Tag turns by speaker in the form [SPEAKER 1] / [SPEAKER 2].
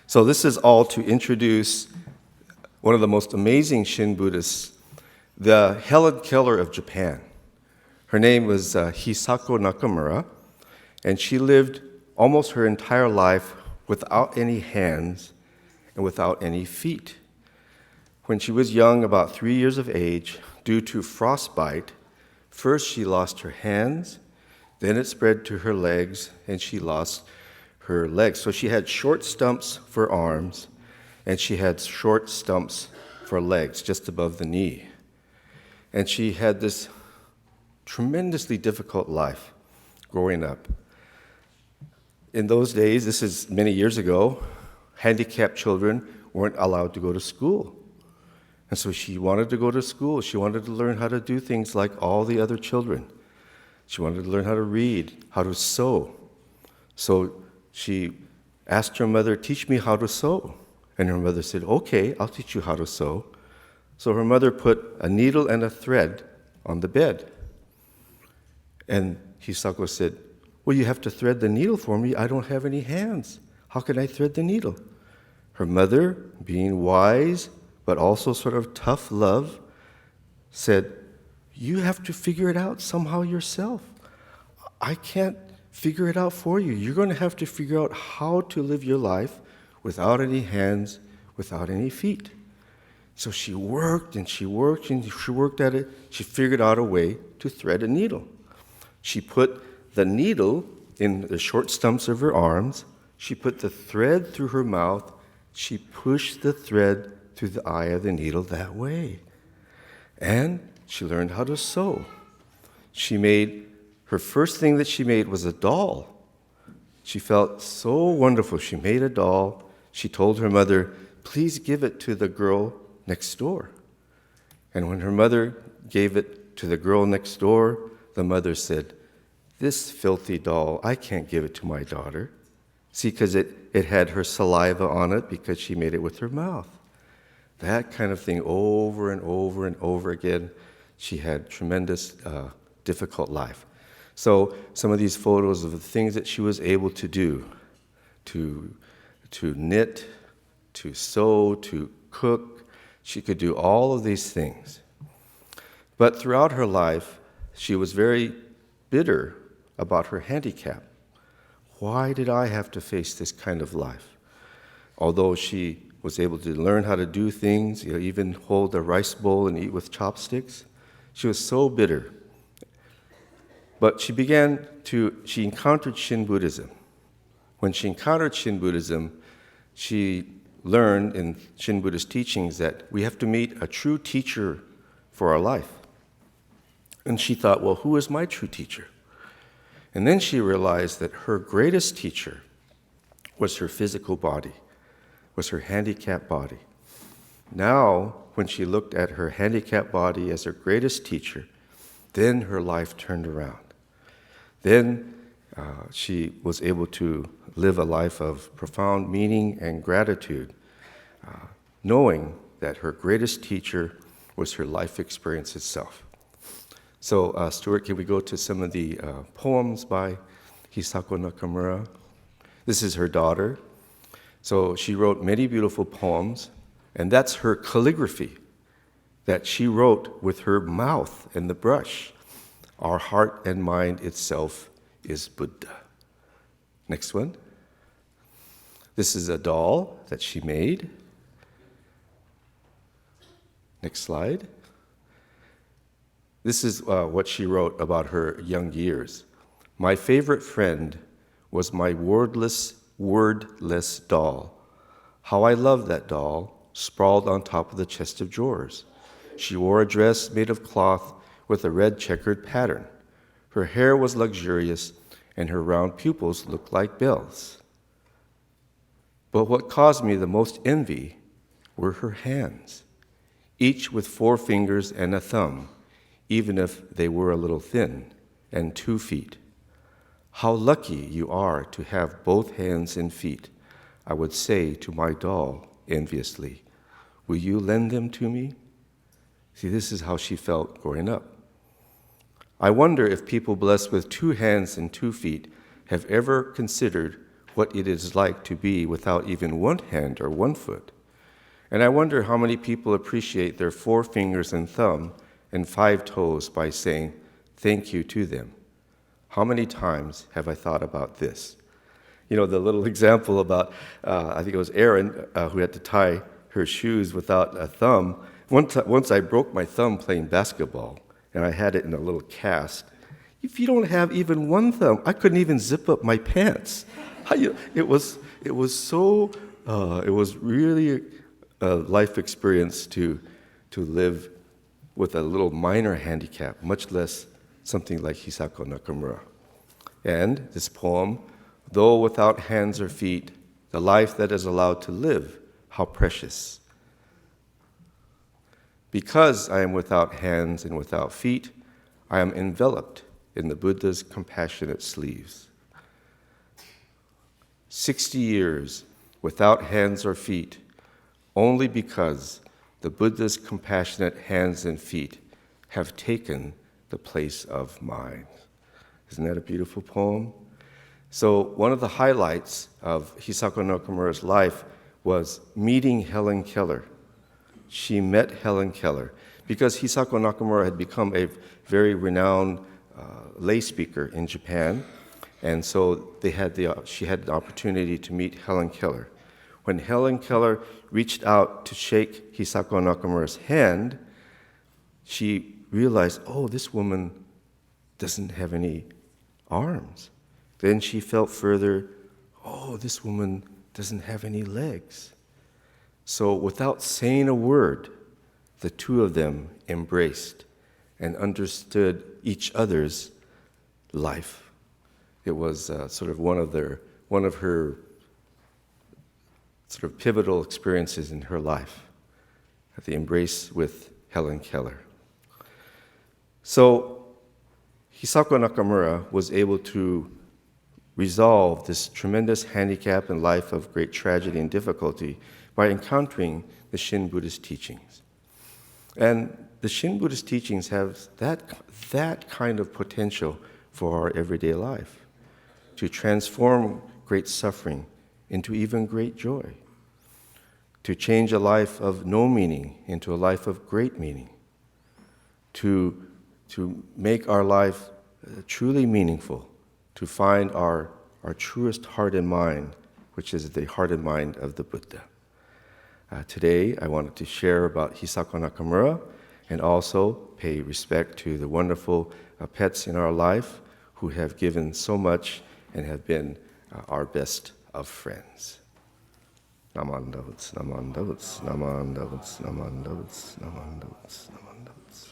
[SPEAKER 1] So this is all to introduce one of the most amazing Shin Buddhists, the Helen Keller of Japan. Her name was Hisako Nakamura, and she lived almost her entire life without any hands and without any feet. When she was young, about 3 years of age, due to frostbite, first she lost her hands, then it spread to her legs, and she lost her legs. So she had short stumps for arms, and she had short stumps for legs, just above the knee. And she had this tremendously difficult life growing up. In those days, this is many years ago, handicapped children weren't allowed to go to school. And so she wanted to go to school. She wanted to learn how to do things like all the other children. She wanted to learn how to read, how to sew. So she asked her mother, "Teach me how to sew." And her mother said, "Okay, I'll teach you how to sew." So her mother put a needle and a thread on the bed. And Hisako said, "Well, you have to thread the needle for me. I don't have any hands. How can I thread the needle?" Her mother, being wise, but also sort of tough love, said, "You have to figure it out somehow yourself. I can't figure it out for you. You're going to have to figure out how to live your life without any hands, without any feet." So she worked and she worked and she worked at it. She figured out a way to thread a needle. She put the needle in the short stumps of her arms. She put the thread through her mouth. She pushed the thread through the eye of the needle that way. And she learned how to sew. Her first thing that she made was a doll. She felt so wonderful. She made a doll. She told her mother, "Please give it to the girl next door." And when her mother gave it to the girl next door, the mother said, "This filthy doll, I can't give it to my daughter." See, because it had her saliva on it because she made it with her mouth. That kind of thing over and over and over again. She had tremendous difficult life. So some of these photos of the things that she was able to do, to knit, to sew, to cook, she could do all of these things. But throughout her life, she was very bitter about her handicap. Why did I have to face this kind of life? Although she was able to learn how to do things, even hold a rice bowl and eat with chopsticks, she was so bitter. But she encountered Shin Buddhism. When she encountered Shin Buddhism, she learned in Shin Buddhist teachings that we have to meet a true teacher for our life. And she thought, well, who is my true teacher? And then she realized that her greatest teacher was her physical body, was her handicapped body. Now, when she looked at her handicapped body as her greatest teacher, then her life turned around. Then she was able to live a life of profound meaning and gratitude, knowing that her greatest teacher was her life experience itself. So, Stuart, can we go to some of the poems by Hisako Nakamura? This is her daughter. So she wrote many beautiful poems, and that's her calligraphy that she wrote with her mouth and the brush. Our heart and mind itself is Buddha. Next one. This is a doll that she made. Next slide. This is what she wrote about her young years. "My favorite friend was my wordless doll. How I loved that doll, sprawled on top of the chest of drawers. She wore a dress made of cloth with a red checkered pattern. Her hair was luxurious, and her round pupils looked like bells. But what caused me the most envy were her hands, each with 4 fingers and a thumb, even if they were a little thin, and 2 feet. How lucky you are to have both hands and feet, I would say to my doll enviously. Will you lend them to me?" See, this is how she felt growing up. I wonder if people blessed with 2 hands and 2 feet have ever considered what it is like to be without even one hand or one foot. And I wonder how many people appreciate their 4 fingers and thumb and 5 toes by saying thank you to them. How many times have I thought about this? You know, the little example about, I think it was Erin who had to tie her shoes without a thumb. Once I broke my thumb playing basketball, and I had it in a little cast. If you don't have even one thumb, I couldn't even zip up my pants. It was really a life experience to live with a little minor handicap, much less something like Hisako Nakamura. And this poem, though without hands or feet, the life that is allowed to live, how precious. Because I am without hands and without feet, I am enveloped in the Buddha's compassionate sleeves. 60 years without hands or feet, only because the Buddha's compassionate hands and feet have taken the place of mine. Isn't that a beautiful poem? So one of the highlights of Hisako Nakamura's life was meeting Helen Keller. She met Helen Keller because Hisako Nakamura had become a very renowned lay speaker in Japan, and so she had the opportunity to meet Helen Keller. When Helen Keller reached out to shake Hisako Nakamura's hand, she realized, oh, this woman doesn't have any arms. Then she felt further, oh, this woman doesn't have any legs. So without saying a word, the two of them embraced and understood each other's life. It was sort of one of her sort of pivotal experiences in her life, the embrace with Helen Keller. So Hisako Nakamura was able to resolve this tremendous handicap in life of great tragedy and difficulty by encountering the Shin Buddhist teachings. And the Shin Buddhist teachings have that kind of potential for our everyday life, to transform great suffering into even great joy, to change a life of no meaning into a life of great meaning, to make our life truly meaningful, to find our truest heart and mind, which is the heart and mind of the Buddha. Today, I wanted to share about Hisako Nakamura and also pay respect to the wonderful pets in our life who have given so much and have been our best of friends. Namandavats, namandavats, namandavats, namandavats, namandavats, namandavats.